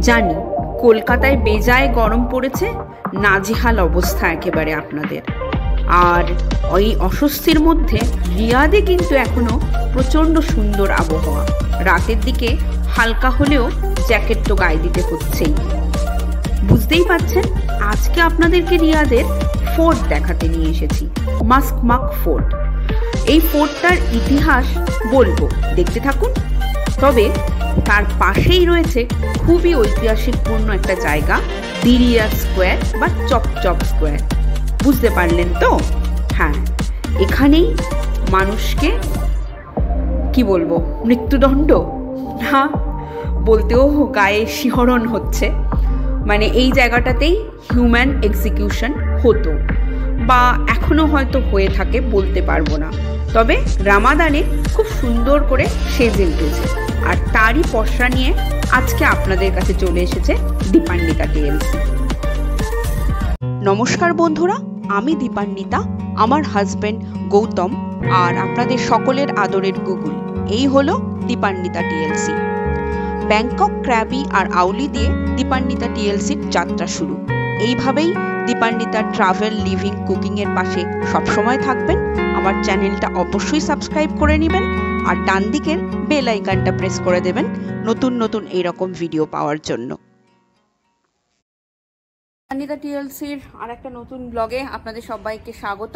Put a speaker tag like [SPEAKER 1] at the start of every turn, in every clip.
[SPEAKER 1] জানি কলকাতায় বেজায় গরম পড়েছে, নাজেহাল অবস্থা একেবারে আপনাদের। আর ওই অস্বস্তির মধ্যে রিয়াদে কিন্তু এখনো প্রচণ্ড সুন্দর আবহাওয়া। রাতের দিকে হালকা হলেও জ্যাকেট তো গায়ে দিতে হচ্ছেই। বুঝতেই পাচ্ছেন, আজকে আপনাদেরকে রিয়াদের ফোর্ট দেখাতে নিয়ে এসেছি, মাস্কমাক ফোর্ট। এই ফোর্টটার ইতিহাস বলবো, দেখতে থাকুন। তবে তার পাশেই রয়েছে খুবই ঐতিহাসিকপূর্ণ একটা জায়গা, দিরিয়া স্কোয়ার বা চকচক স্কোয়ার। বুঝতে পারলেন তো? হ্যাঁ, এখানেই মানুষকে কি বলবো, মৃত্যুদণ্ড না বলতেও গায়ে শিহরণ হচ্ছে। মানে এই জায়গাটাতেই হিউম্যান এক্সিকিউশন হতো, বা এখনো হয়তো হয়ে থাকে, বলতে পারবো না। তবে রামাদানে খুব সুন্দর করে সেজে উঠেছে। আর তারই পসরা নিয়ে আজকে আপনাদের কাছে চলে এসেছে দীপান্বিতা টিএলসি। নমস্কার বন্ধুরা, আমি দীপান্বিতা, আমার হাজবেন্ড গৌতম, আর আপনাদের সকলের আদরের গুগল। এই হলো দীপান্বিতা টিএলসি। ব্যাংকক, ক্র্যাবি আর আউলি দিয়ে দীপান্বিতা টিএলসির যাত্রা শুরু। এইভাবেই দীপান্বিতা ট্রাভেল, লিভিং, কুকিং এর পাশে সবসময় থাকবেন। আমার চ্যানেলটা অবশ্যই সাবস্ক্রাইব করে নেবেন, আর ডান দিকের বেল আইকনটা প্রেস করে দেবেন নতুন নতুন এইরকম ভিডিও পাওয়ার জন্য। দীপান্বিতা টিএলসির আর একটা নতুন ব্লগে আপনাদের সবাইকে স্বাগত।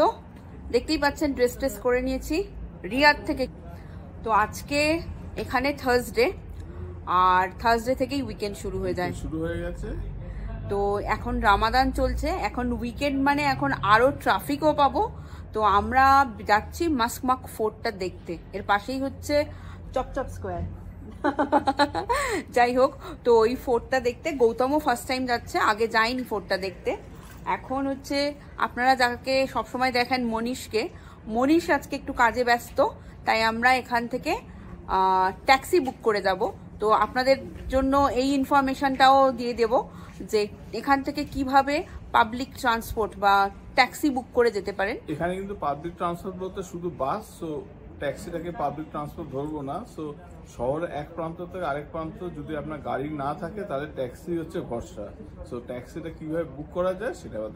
[SPEAKER 1] দেখতেই পাচ্ছেন ড্রেস করে নিয়েছি রিয়াদ থেকে। তো আজকে এখানে থার্সডে, আর থার্সডে থেকেই উইকেন্ড শুরু হয়ে গেছে। তো এখন রামাদান চলছে, এখন উইকেন্ড মানে এখন আরো ট্রাফিকও পাবো। তো আমরা যাচ্ছি মাস্কমাক ফোর্টটা দেখতে। এর পাশেই হচ্ছে চকচক স্কোয়ার। যাই হোক, তো ওই ফোর্টটা দেখতে গৌতমও ফার্স্ট টাইম যাচ্ছে, আগে যাইনি ফোর্টটা দেখতে। এখন হচ্ছে আপনারা যাকে সবসময় দেখেন মনীষকে, মনীষ আজকে একটু কাজে ব্যস্ত, তাই আমরা এখান থেকে ট্যাক্সি বুক করে যাব। তো আপনাদের জন্য এই ইনফরমেশনটাও দিয়ে দেব যে এখান থেকে কিভাবে পাবলিক ট্রান্সপোর্ট বা ট্যাক্সি বুক করে যেতে পারেন।
[SPEAKER 2] এখানে কিন্তু পাবলিক ট্রান্সপোর্ট বলতে শুধু বাস, সো ট্যাক্সিটাকে পাবলিক ট্রান্সপোর্ট ধরবো না। সো শহরের এক প্রান্ত থেকে আরেক প্রান্ত যদি আপনার গাড়ি না থাকে তাহলে ট্যাক্সি হচ্ছে ভরসা। সো ট্যাক্সিটা কিভাবে বুক করা যায় সেটা আবার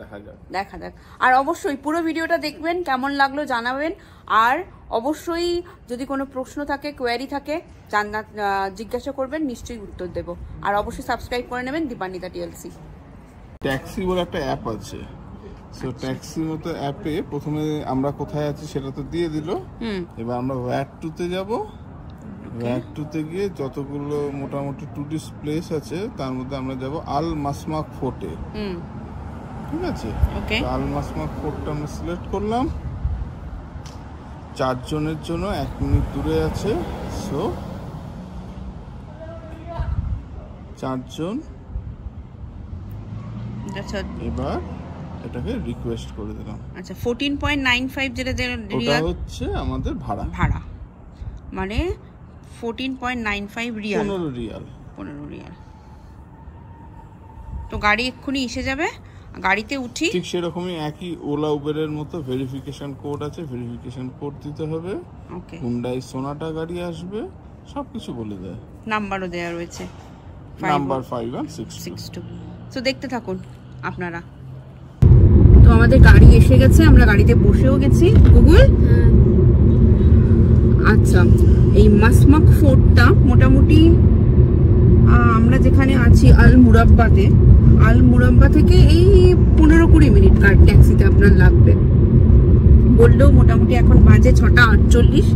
[SPEAKER 2] দেখা যাক।
[SPEAKER 1] আর অবশ্যই পুরো ভিডিওটা দেখবেন, কেমন লাগলো জানাবেন। আর অবশ্যই যদি কোনো প্রশ্ন থাকে, কোয়ারি থাকে, জিজ্ঞাসা করবেন, নিশ্চয়ই উত্তর দেব। আর অবশ্যই সাবস্ক্রাইব করে নেবেন দীপান্বিতা টিএলসি।
[SPEAKER 2] ট্যাক্সি বলে একটা অ্যাপ আছে। সো ট্যাক্সির মতো অ্যাপে প্রথমে আমরা কোথায় আছি সেটা তো দিয়ে দিল। এবার আমরা ওয়্যাট-2 যাব। ওয়্যাট-2 গিয়ে যতগুলো মোটামুটি টুরিস্ট প্লেস আছে তার মধ্যে আমরা যাব আল মাসমাক ফোর্টে। ঠিক আছে, আল মাসমাক ফোর্টটা আমরা সিলেক্ট করলাম। 4 জনের জন্য 1 মিনিট দূরে আছে। সো 4 জন। এবার এটাকে রিকোয়েস্ট করে দিলাম।
[SPEAKER 1] আচ্ছা, 14.95 যেটা
[SPEAKER 2] ওটা হচ্ছে আমাদের ভাড়া
[SPEAKER 1] মানে 14.95 রিয়াল, 15 রিয়াল। তো গাড়ি এক্ষুনি এসে যাবে, গাড়িতে উঠি।
[SPEAKER 2] ঠিক সেরকমই একই ওলা উবেরের মতো ভেরিফিকেশন কোড আছে, ভেরিফিকেশন কোড দিতে হবে।
[SPEAKER 1] ওকে,
[SPEAKER 2] হুন্ডাই সোনাটা গাড়ি আসবে, সবকিছু বলে দেয়।
[SPEAKER 1] নাম্বারও দেয়া রয়েছে,
[SPEAKER 2] নাম্বার 5162।
[SPEAKER 1] তো দেখতে থাকুন আপনারা। তো আমাদের গাড়ি এসে গেছে, আমরা গাড়িতে বসেও গেছি। গুগল, আচ্ছা, এই মাসমাক ফোর্টটা মোটামুটি আমরা যেখানে আছি আল মুরাব্বা থেকে এই 15-20 মিনিট ট্যাক্সিতে আপনার লাগবে বললেও। মোটামুটি এখন বাজে 6:48,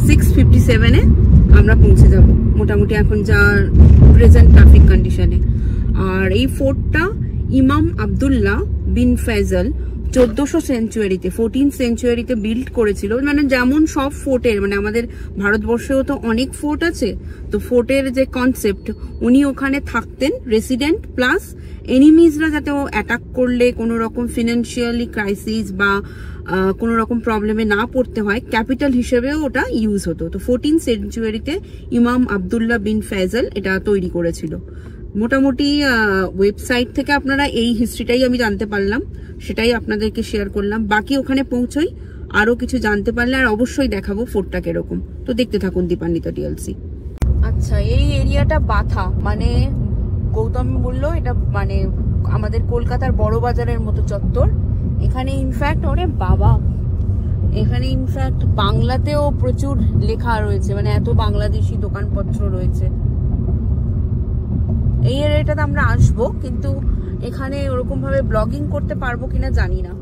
[SPEAKER 1] 6:57-এ আমরা পৌঁছে যাব মোটামুটি এখন যা প্রেজেন্ট ট্রাফিক কন্ডিশনে। আর এই ফোর্টটা ইমাম আব্দুল্লাহ বিন ফয়জল 1400 সেঞ্চুয়ারিতে, 14 সেঞ্চুয়ারিতে বিল্ড করেছিল। মানে যেমন সব ফোর্টের, মানে আমাদের ভারতবর্ষেও তো অনেক ফোর্ট আছে, তো ফোর্টের যে কনসেপ্ট, উনি ওখানে থাকতেন রেসিডেন্ট, প্লাস এনিমিজরা যাতে অ্যাটাক করলে কোনো রকম ফিনান্সিয়ালি ক্রাইসিস বা কোনো রকম প্রবলেমে না পড়তে হয়, ক্যাপিটাল হিসেবেও ওটা ইউজ হতো। তো 14 সেঞ্চুয়ারিতে ইমাম আব্দুল্লাহ বিন ফয়জল এটা তৈরি করেছিল। মোটামুটি ওয়েবসাইট থেকে আপনারা এই হিস্ট্রিটাই আমি জানতে পারলাম, সেটাই আপনাদেরকে শেয়ার করলাম। বাকি ওখানে পৌঁছই আরো কিছু জানতে পারলে আর অবশ্যই দেখাবো ফোর্টটা কিরকম। তো দেখতে থাকুন দীপান্বিতা টিএলসি। আচ্ছা, এই এরিয়াটা বাথা, মানে গৌতম বললো এটা মানে আমাদের কলকাতার বড় বাজারের মতো চত্বর। এখানে ইনফ্যাক্ট ওরে বাবা, এখানে ইনফ্যাক্ট বাংলাতেও প্রচুর লেখা রয়েছে, মানে এত বাংলাদেশি দোকানপত্র রয়েছে। এই এরিয়াটাতে আমরা আসবো, কিন্তু এখানে ওরকম ভাবে ব্লগিং করতে পারবো কিনা জানি না,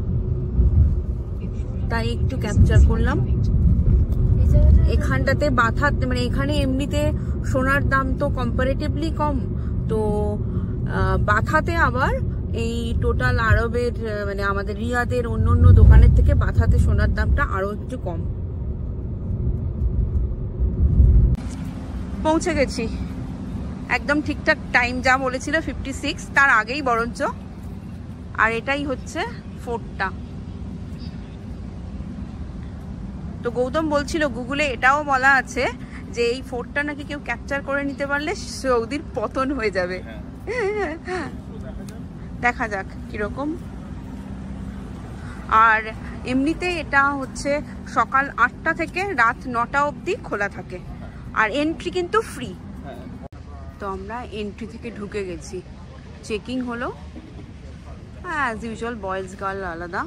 [SPEAKER 1] তাই একটু ক্যাপচার করলাম। এখানটাতে বাথাতে মানে এখানে এমনিতে সোনার দাম তো কম্পারেটিভলি কম, তো বাথাতে আবার এই টোটাল আরবের মানে আমাদের রিয়াদের অন্য দোকানের থেকে বাথাতে সোনার দামটা আরো একটু কম। পৌঁছে গেছি একদম ঠিকঠাক টাইম, যা বলেছিল 56, তার আগেই বরঞ্চ। আর এটাই হচ্ছে ফোর্টটা। তো গৌতম বলছিল গুগলে এটাও বলা আছে যে এই ফোর্টটা নাকি কেউ ক্যাপচার করে নিতে পারলে সৌদির পতন হয়ে যাবে। দেখা যাক কিরকম। আর এমনিতে এটা হচ্ছে সকাল 8টা থেকে রাত 9টা অবধি খোলা থাকে, আর এন্ট্রি কিন্তু ফ্রি। তো আমরা এন্ট্রি থেকে ঢুকে গেছি, চেকিং হলো। হ্যাঁ, অ্যাজ ইউজুয়াল বয়েজ গার্ল আলাদা।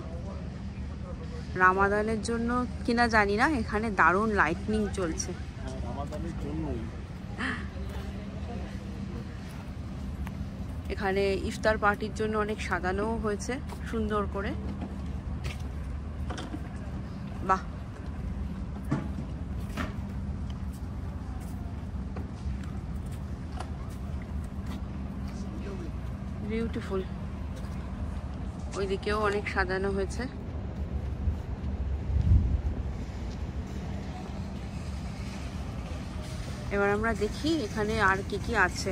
[SPEAKER 1] রামাদানের জন্য কিনা জানি না, এখানে দারুণ লাইটনিং চলছে। এখানে ইফতার পার্টির জন্য অনেক সাজানো হয়েছে সুন্দর করে। বাহ, বিউটিফুল। ওইদিকেও অনেক সাজানো হয়েছে। এবার আমরা দেখি এখানে আর কি কি আছে।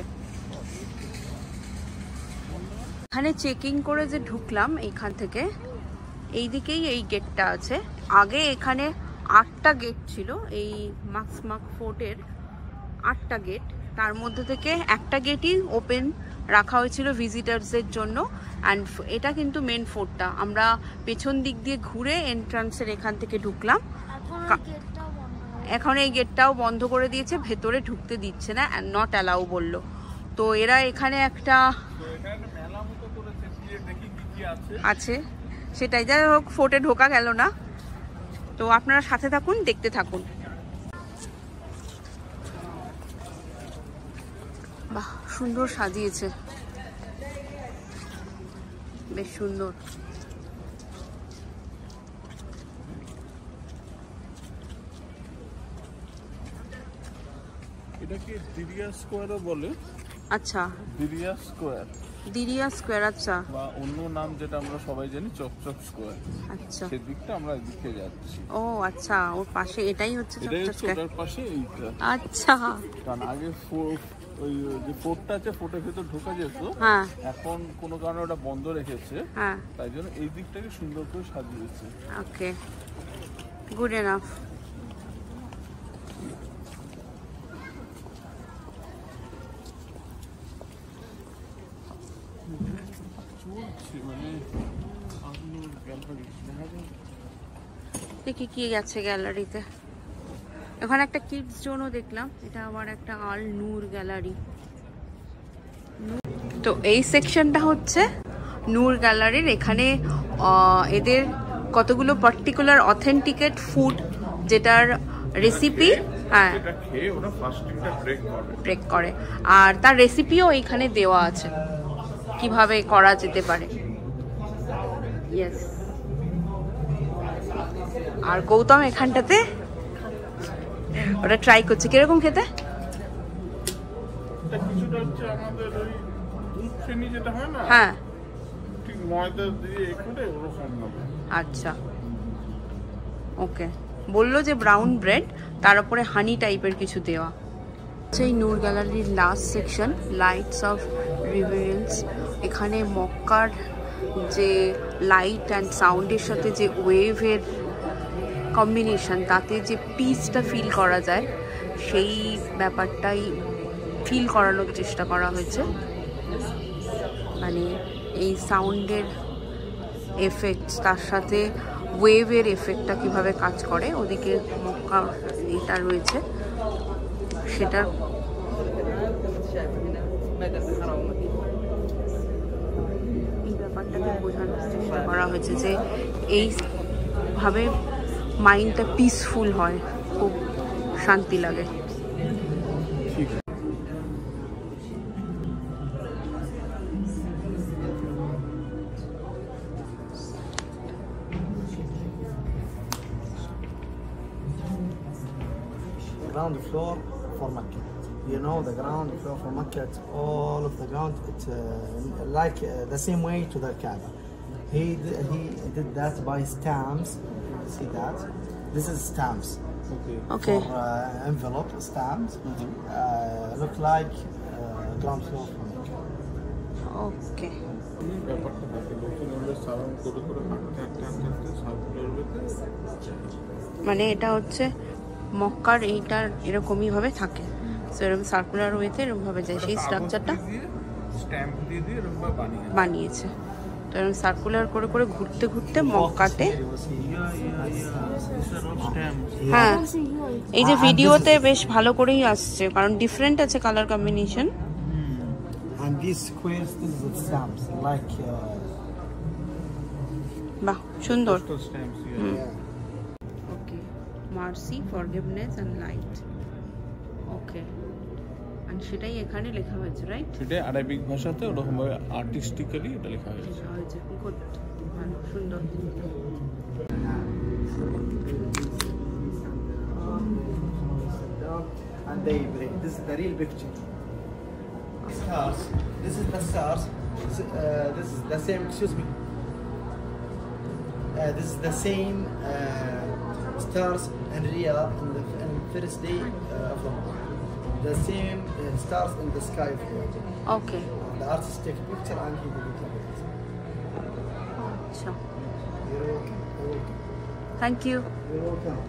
[SPEAKER 1] এখানে চেকিং করে যে ঢুকলাম এখান থেকে, এই দিকেই এই গেটটা আছে। আগে এখানে 8টা গেট ছিল, এই মাক্সমাক ফোর্টের 8টা গেট, তার মধ্যে থেকে একটা গেটই ওপেন রাখা হয়েছিল ভিজিটার্সদের জন্য। অ্যান্ড এটা কিন্তু মেন ফোর্টটা। আমরা পেছন দিক দিয়ে ঘুরে এন্ট্রান্সের এখান থেকে ঢুকলাম। এখন এই গেটটাও বন্ধ করে দিয়েছে, ভেতরে ঢুকতে দিচ্ছে না, নট অ্যালাউ বললো। তো এরা এখানে একটা আছে, সেটাই যাই হোক, ফোর্টে ঢোকা গেল না। তো আপনারা সাথে থাকুন, দেখতে থাকুন। বাহ, সুন্দর সাজিয়েছে, বেশ সুন্দর।
[SPEAKER 2] এটাকে দিরিয়া স্কোয়ারও বলে।
[SPEAKER 1] আচ্ছা,
[SPEAKER 2] দিরিয়া স্কোয়ার,
[SPEAKER 1] দিরিয়া স্কোয়ার। আচ্ছা,
[SPEAKER 2] বা অন্য নাম যেটা আমরা সবাই জানি চকচক স্কোয়ার।
[SPEAKER 1] আচ্ছা,
[SPEAKER 2] সেদিকটা আমরা এদিকে যাচ্ছি।
[SPEAKER 1] ও আচ্ছা, ওর পাশে এটাই হচ্ছে চকচক স্কোয়ার।
[SPEAKER 2] ওটার পাশে এইটা।
[SPEAKER 1] আচ্ছা,
[SPEAKER 2] কারণ আগে ওই যে ফোর্টটা আছে, ফোর্টের ভেতর ঢোকা যেত।
[SPEAKER 1] হ্যাঁ,
[SPEAKER 2] এখন কোনো কারণে ওটা বন্ধ রেখেছে।
[SPEAKER 1] হ্যাঁ,
[SPEAKER 2] তাই জন্য এই দিকটাকে সুন্দর করে সাজিয়েছে।
[SPEAKER 1] ওকে, গুড এনাফ। দেখি কি গেছে গ্যালারিতে। এখানে একটা কিডস জোনও দেখলাম, এটা আবার একটা আল নূর গ্যালারি। তো এই সেকশনটা হচ্ছে নূর গ্যালারির। এখানে এদের কতগুলো পার্টিকুলার অথেন্টিকেট ফুড যেটার রেসিপি, হ্যাঁ, ব্রেক করে, আর তার রেসিপিও এইখানে দেওয়া আছে কিভাবে করা যেতে পারে। ইয়েস। আর গৌতম এখানটাতে ওটা ট্রাই করছে, কিরকম খেতে। হ্যাঁ, আচ্ছা, ওকে। বললো যে ব্রাউন ব্রেড, তার উপরে হানি টাইপের কিছু দেওয়া। এই নূর গ্যালারির লাস্ট সেকশন, লাইটস অফ রিভারেন্স। এখানে মক্কার যে লাইট অ্যান্ড সাউন্ডের সাথে যে ওয়েভের কম্বিনেশন, তাতে যে পিসটা ফিল করা যায়, সেই ব্যাপারটাই ফিল করানোর চেষ্টা করা হয়েছে। মানে এই সাউন্ডের এফেক্ট, তার সাথে ওয়েভের এফেক্টটা কিভাবে কাজ করে। ওদিকে মক্কা এটা রয়েছে, সেটার এই ব্যাপারটাকে বোঝানোর চেষ্টা করা হয়েছে যে এইভাবে মাইন্ডটা পিসফুল হয়, খুব শান্তি লাগে।
[SPEAKER 3] Ground floor for Mecca. You know the ground floor for Mecca. It's all of the ground. It's like the same way to the Kaaba. He did that by stamps. See that? This is stamps.
[SPEAKER 1] Okay.
[SPEAKER 3] For envelope stamps. Look like ground floor for Mecca.
[SPEAKER 1] ওকে,
[SPEAKER 2] ব্যাপারটা থাকে লোকজনের surround করে করে হাঁটতে circular ওয়েতে।
[SPEAKER 1] মানে এটা হচ্ছে মক্কার এইটার এরকমই ভাবে থাকে, সো এরকম সার্কুলার ওয়েতে এরকম ভাবে যায়, সেই স্ট্রাকচারটা
[SPEAKER 2] স্ট্যাম্প দিয়ে দিয়ে এরকম
[SPEAKER 1] বানিয়েছে। তো এরকম সার্কুলার করে করে ঘুরতে ঘুরতে মক্কাতে, হ্যাঁ এই যে ভিডিওতে বেশ ভালো করেই আসছে, কারণ ডিফারেন্ট আছে colour combination.
[SPEAKER 3] And these squares, this is the stamps, like.
[SPEAKER 1] বাহ, সুন্দর।
[SPEAKER 2] Stamps.
[SPEAKER 1] Okay, mercy, forgiveness and light. Okay, আর সেটাই এখানে লেখা হয়েছে, রাইট?
[SPEAKER 2] সেটা আরবিক ভাষাতে ওরকম ভাবে আর্টিস্টিক্যালি এটা লেখা হয়েছে।
[SPEAKER 1] গুড, ভালো, সুন্দর।
[SPEAKER 3] And they break. This is the real picture. Stars. This is the stars. This is the same. Excuse me. This is the same stars in Riyadh in the first day of Ramadan. The same stars in the sky of Riyadh.
[SPEAKER 1] Okay,
[SPEAKER 3] The artist take a picture and he did it.
[SPEAKER 1] আচ্ছা,
[SPEAKER 3] You're welcome. You're welcome.
[SPEAKER 1] Thank you.
[SPEAKER 3] You're welcome.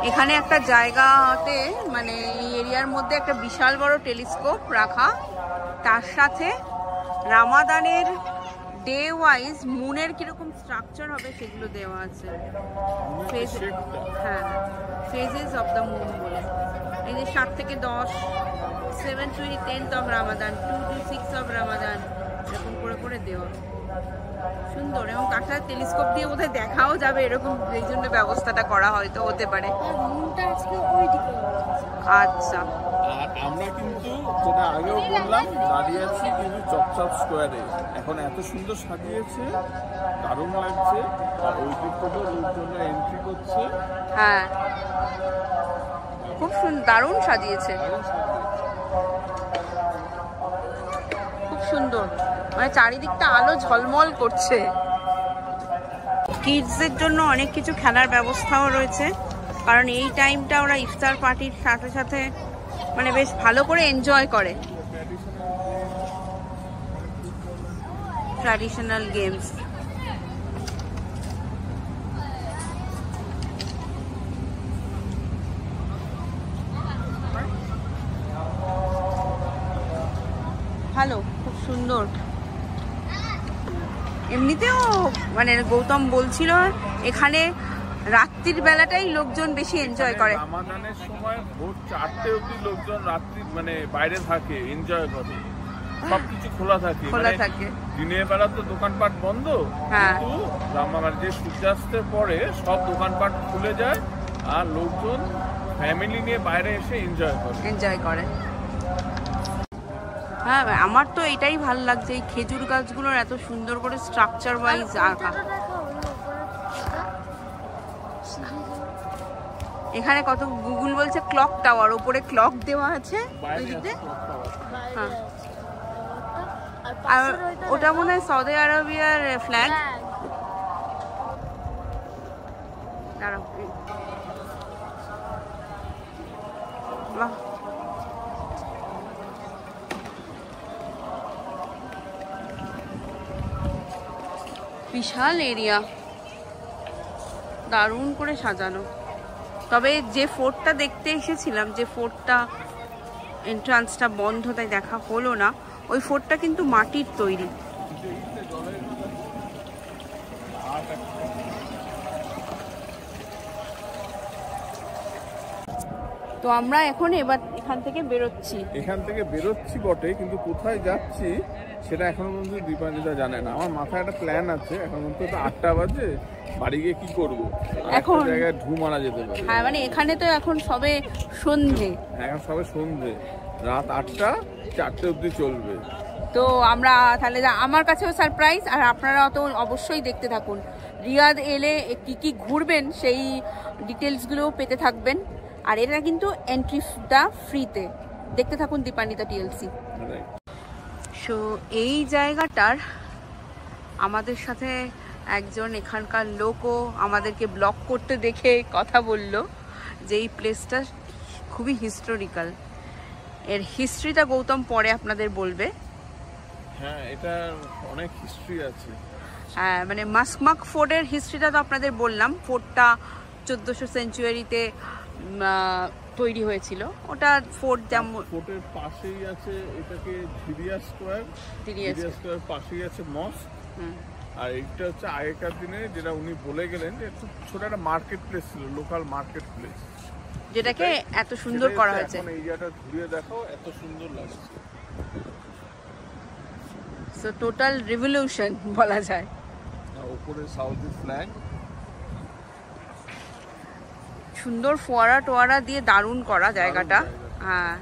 [SPEAKER 1] এখানে একটা জায়গাতে মানে এই এরিয়ার মধ্যে একটা বিশাল বড় টেলিস্কোপ রাখা, তার সাথে রামাদানের ডে ওয়াইজ মুনের কিরকম স্ট্রাকচার হবে সেগুলো দেওয়া আছে। হ্যাঁ, ফেজেস অফ দ্য মুন বলে, এই যে 7 থেকে 10, 7 to 10th of Ramadan, 2 to 6 of Ramadan, এরকম করে করে দেওয়া। সুন্দর, এবং তার সাথে টেলিস্কোপ দিয়ে বোধহয় দেখাও যাবে, এরকম এই জন্য ব্যবস্থাটা করা হয়তো হতে পারে। আচ্ছা,
[SPEAKER 2] আর আমরা কিন্তু যেটা আগেও বললাম দাঁড়িয়ে আছি কিন্তু চপচপ স্কোয়ারে, এখন এত সুন্দর সাজিয়েছে, দারুণ লাগছে। আর ওই দিক থেকে লোকজনরা এন্ট্রি করছে।
[SPEAKER 1] হ্যাঁ খুব দারুণ সাজিয়েছে, খুব সুন্দর, মানে চারিদিকটা আলো ঝলমল করছে। কিডসদের জন্য অনেক কিছু খেলার ব্যবস্থাও রয়েছে, কারণ এই টাইমটা ওরা ইফতার পার্টির সাথে সাথে মানে বেশ ভালো করে এনজয় করে। ট্র্যাডিশনাল গেমস, ভালো, খুব সুন্দর। এমনিতেও মানে গৌতম বলছিল এখানে রাত্রির বেলাটাই লোকজন বেশি এনজয় করে।
[SPEAKER 2] রামাদানের সময় ভোর 4টে অবধি লোকজন রাত্রি মানে বাইরে থাকে, এনজয় করে, সবকিছু খোলা থাকে, দিনের বেলা তো দোকানপাট বন্ধ, কিন্তু রামাদান যে সূর্যাস্তের পরে সব দোকানপাট খুলে যায় আর লোকজন ফ্যামিলি নিয়ে বাইরে এসে এনজয় করে।
[SPEAKER 1] হ্যাঁ, আমার তো এটাই ভালো লাগছে, এই খেজুর গাছগুলোর এত সুন্দর করে স্ট্রাকচার ওয়াইজ আঁকা। এখানে কত গুগল বলছে ক্লক টাওয়ার, উপরে ক্লক দেওয়া আছে হ্যাঁ, আর ওটা মনে হয় সৌদি আরবিয়ার ফ্ল্যাগ। দাঁড়াও, বাহ, বিশাল এরিয়া, দারুণ করে সাজানো। তবে যে ফোর্টটা দেখতে এসেছিলাম, যে ফোর্টটা এন্ট্রান্সটা বন্ধ তাই দেখা হলো না, ওই ফোর্টটা কিন্তু মাটির তৈরি। তো আমরা এখন এবার এখান থেকে
[SPEAKER 2] বেরোচ্ছি বটে, কিন্তু কোথায় যাচ্ছি সেটা এখনো পর্যন্ত দীপান্বিতা জানে না। আমার মাথায় একটা প্ল্যান আছে, এখন পর্যন্ত তো 8টা বাজে, বাড়ি গিয়ে কি করবো, এখন জায়গায় ঢু মারা যেতে পারে।
[SPEAKER 1] হ্যাঁ মানে এখানে তো এখন সবে সন্ধে,
[SPEAKER 2] এখন সবে সন্ধে, রাত 8টা 4টে অবধি চলবে।
[SPEAKER 1] তো আমরা তাহলে আমার কাছেও সারপ্রাইজ, আর আপনারা তো অবশ্যই দেখতে থাকুন। রিয়াদ এলে কি কি ঘুরবেন সেই ডিটেলসগুলোও পেতে থাকবেন। আর এটা কিন্তু এন্ট্রিটা ফ্রিতে। দেখতে থাকুন দীপান্বিতা টিএলসি। সো এই জায়গাটার আমাদের সাথে একজন এখানকার লোকও আমাদেরকে ব্লগ করতে দেখে কথা বলল যে এই প্লেসটা খুবই হিস্টোরিক্যাল। এর হিস্ট্রিটা গৌতম পরে আপনাদের বলবে।
[SPEAKER 2] হ্যাঁ, এটা অনেক হিস্ট্রি আছে।
[SPEAKER 1] হ্যাঁ মানে মাস্কমাক ফোর্টের হিস্ট্রিটা তো আপনাদের বললাম। ফোর্টটা 1400 সেঞ্চুরিতে তৈরি হয়েছিল। ওটা ফোর্ট যেমন
[SPEAKER 2] ফোর্টের পাশেই আছে এটাকে ঝিরিয়া স্কোয়ার পাশেই আছে মস্ক। আর এইটা হচ্ছে আগেকার দিনে যেটা উনি বলে গেলেন যে একটু ছোট একটা মার্কেট প্লেস ছিল, লোকাল মার্কেট প্লেস,
[SPEAKER 1] যেটাকে এত সুন্দর করা হয়েছে।
[SPEAKER 2] এখন এই জায়গাটা ঘুরে দেখো, এত সুন্দর লাগছে।
[SPEAKER 1] সো টোটাল রিভলিউশন বলা যায়।
[SPEAKER 2] উপরে সাউথি ফ্ল্যাগ,
[SPEAKER 1] সুন্দর ফোয়ারা টোয়ারা দিয়ে দারুণ করা জায়গাটা। হ্যাঁ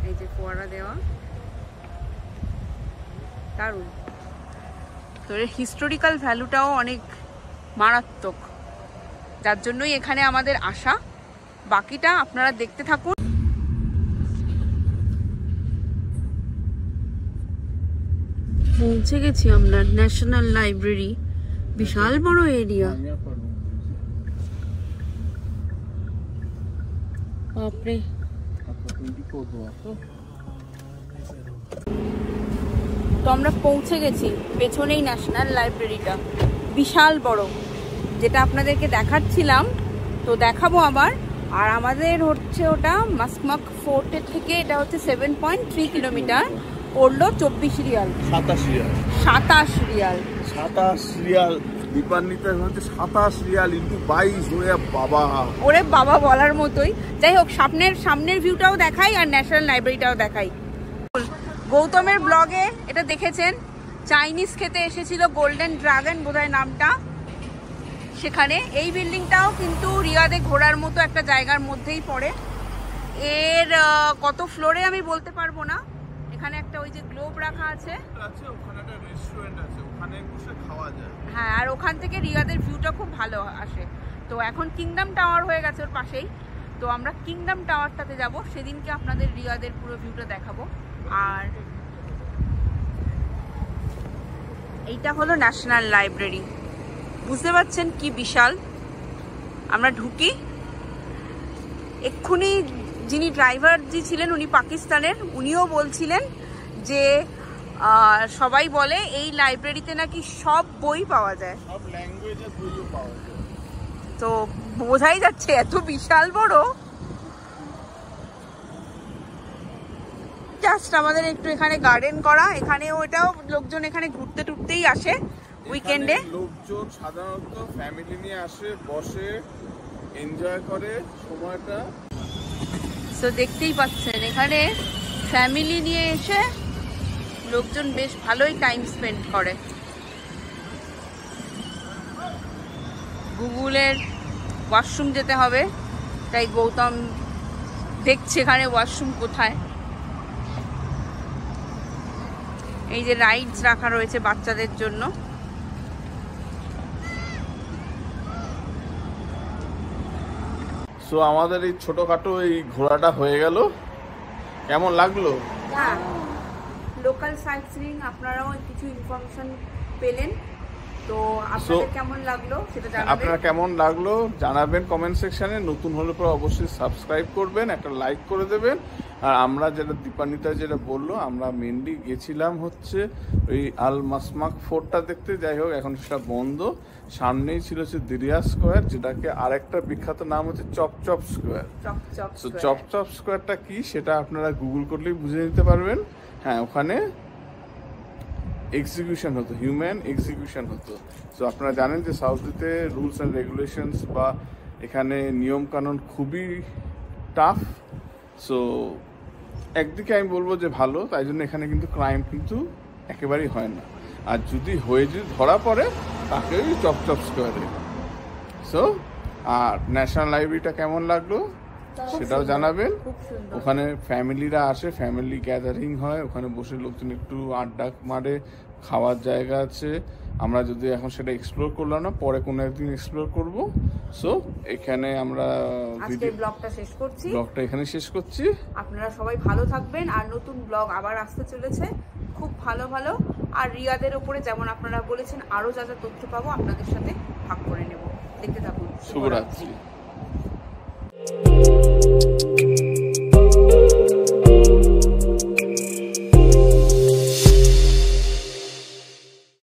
[SPEAKER 1] এই যে ফোয়ারা দেওয়া দারুণ। তো এর হিস্টোরিক্যাল ভ্যালুটাও অনেক মারাত্মক, যার জন্যই এখানে আমাদের আসা। বাকিটা আপনারা দেখতে থাকুন। পৌঁছে গেছি আমরা ন্যাশনাল লাইব্রেরি। বিশাল বড় এরিয়া, বাপরে। তো আমরা পৌঁছে গেছি, পেছনেই ন্যাশনাল লাইব্রেরিটা, বিশাল বড়, যেটা আপনাদেরকে দেখাচ্ছিলাম। তো দেখাবো আবার। আর আমাদের হচ্ছে ওটা মাস্কমাক ফোর্টের থেকে এটা হচ্ছে 7.3 কিলোমিটার, পড়লো 24 রিয়াল। 27 রিয়াল।
[SPEAKER 2] দীপান্বিতা হচ্ছে 27 রিয়াল ইন্টু 22।
[SPEAKER 1] ওরে বাবা বলার মতোই। যাই হোক, সামনের ভিউটাও দেখাই আর ন্যাশনাল লাইব্রেরিটাও দেখাই। গৌতমের ব্লগে এটা দেখেছেন, চাইনিজ খেতে এসেছিল, গোল্ডেন ড্রাগন বোধহয় নামটা। সেখানে এই বিল্ডিংটাও কিন্তু রিয়াদে ঘোরার মতো একটা জায়গার মধ্যেই পড়ে। এর কত ফ্লোরে আমি বলতে পারবো না। এখানে একটা ওই যে গ্লোব রাখা আছে,
[SPEAKER 2] ওখানে একটা রেস্টুরেন্ট আছে, ওখানে বসে খাওয়া যায়।
[SPEAKER 1] হ্যাঁ, আর ওখান থেকে রিয়াদের ভিউটা খুব ভালো আসে। তো এখন কিংডম টাওয়ার হয়ে গেছে ওর পাশেই। তো আমরা কিংডম টাওয়ারটাতে যাব, সেদিনকে আপনাদের রিয়াদের পুরো ভিউটা দেখাবো। আর এইটা হলো ন্যাশনাল লাইব্রেরি। বুঝতে পারছেন কি বিশাল। আমরা ঢুকি, এক্ষুনি যিনি ড্রাইভার ছিলেন উনি পাকিস্তানের, উনিও বলছিলেন যে সবাই বলে এই লাইব্রেরিতে নাকি সব বই পাওয়া যায়,
[SPEAKER 2] সব ল্যাঙ্গুয়েজের বইও পাওয়া যায়।
[SPEAKER 1] তো বোঝাই যাচ্ছে এত বিশাল বড়। জাস্ট আমাদের একটু এখানে গার্ডেন করা, এখানেও এটাও লোকজন এখানে ঘুরতে টুরতেই আসে উইকেন্ডে।
[SPEAKER 2] লোকজন সাধারণত ফ্যামিলি নিয়ে আসে, বসে এনজয় করে সময়টা।
[SPEAKER 1] তো দেখতেই পাচ্ছেন এখানে ফ্যামিলি নিয়ে এসে লোকজন বেশ ভালোই টাইম স্পেন্ড করে। গুগলের ওয়াশরুম যেতে হবে, তাই গৌতম দেখছে এখানে ওয়াশরুম কোথায়। এই যে রাইডস রাখা রয়েছে বাচ্চাদের জন্য।
[SPEAKER 2] সো আমাদের এই ছোটখাটো এই ঘোরাটা হয়ে গেল। কেমন লাগলো?
[SPEAKER 1] হ্যাঁ, লোকাল সাইট সিইং আপনারাও কিছু ইনফরমেশন পেলেন। তো আপনাদের কেমন লাগলো সেটা জানাবেন।
[SPEAKER 2] আপনারা কেমন লাগলো জানাবেন কমেন্ট সেকশনে। নতুন হলে পরে অবশ্যই সাবস্ক্রাইব করবেন, একটা লাইক করে দেবেন। আর আমরা যেটা দীপান্বিতা যেটা বললো, আমরা মেনলি গেছিলাম হচ্ছে ওই আল মাসমাক ফোর্টটা দেখতে। যাই হোক, এখন সেটা বন্ধ। সামনেই ছিল হচ্ছে দিরিয়া স্কোয়ার, যেটাকে আরেকটা বিখ্যাত নাম হচ্ছে চপচপ স্কোয়ার। চপচপ স্কোয়ারটা কি সেটা আপনারা গুগল করলেই বুঝে নিতে পারবেন। হ্যাঁ, ওখানে এক্সিকিউশন হতো, হিউম্যান এক্সিকিউশন হতো। তো আপনারা জানেন যে সাউদিতে রুলস অ্যান্ড রেগুলেশনস বা এখানে নিয়ম কানুন খুবই টাফ। সো একদিকে আমি বলবো যে ভালো, তাই জন্য এখানে কিন্তু ক্রাইম কিন্তু একেবারেই হয় না, আর যদি ধরা পড়ে তাকে চপ করে। সো আর ন্যাশনাল লাইব্রেরিটা কেমন লাগলো সেটাও জানাবেন। ওখানে ফ্যামিলিরা আসে, ফ্যামিলি গ্যাদারিং হয়, ওখানে বসে লোকজন একটু আড্ডা মারে, খাওয়ার জায়গা আছে। আমরা যদি এখন সেটা এক্সপ্লোর করলাম না, পরে কোনো একদিন এক্সপ্লোর করব। সো এখানে আমরা ব্লগটা এখানে শেষ করছি।
[SPEAKER 1] আপনারা সবাই ভালো থাকবেন, আর নতুন ব্লগ আবার আসতে চলেছে, খুব ভালো ভালো। আর রিয়াদের ওপরে যেমন আপনারা বলেছেন আরো যা যা তথ্য পাবো আপনাদের সাথে ভাগ করে নেব। দেখতে থাকুন।
[SPEAKER 2] শুভরাত্রি।